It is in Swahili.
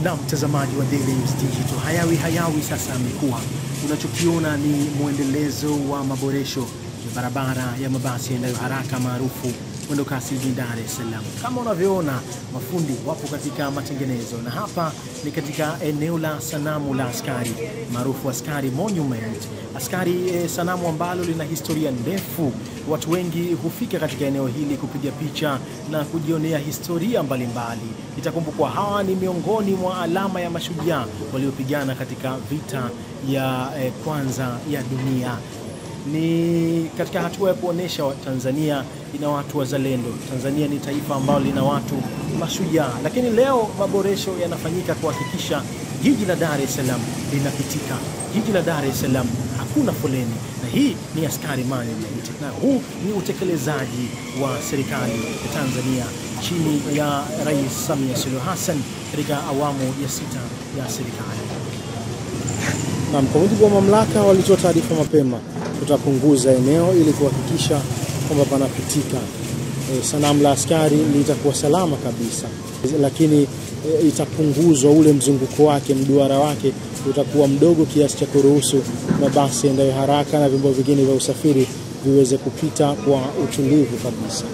Na mtazamaji wa Daily News Digital, hayawi sasa amekuwa. Unachokiona ni muendelezo wa maboresho ya barabara ya mabasi yaendayo haraka maarufu mwendo kasi jijini Dar es Salaam. Kama unavyoona, mafundi wapo katika matengenezo, na hapa ni katika eneo la sanamu la askari maarufu Askari Monument. Sanamu ambalo lina historia ndefu. Watu wengi hufika katika eneo hili kupiga picha na kujionea historia mbalimbali. Itakumbukwa hawa ni miongoni mwa alama ya mashujaa waliopigana katika vita ya kwanza ya dunia. Ni katika hatua ya kuonesha Tanzania ina watu wazalendo. Tanzania ni taifa ambalo lina watu mashujaa. Lakini leo maboresho yanafanyika kuhakikisha jiji la Dar es Salaam linapitika. Jiji la Dar es Salaam hakuna foleni, na hii ni Askari Monument, na huu ni utekelezaji wa serikali ya Tanzania chini ya Rais Samia Suluhu Hassan katika awamu ya 6 ya serikali. Na kwa mujibu wa mamlaka walitoa taarifa mapema, tutapunguza eneo ili kuhakikisha kwamba panapitika. Sanamu la askari litakuwa salama kabisa, lakini itapunguzwa ule mzunguko wake, mduara wake utakuwa mdogo kiasi cha kuruhusu mabasi yaendayo haraka na vyombo vingine vya usafiri viweze kupita kwa utulivu kabisa.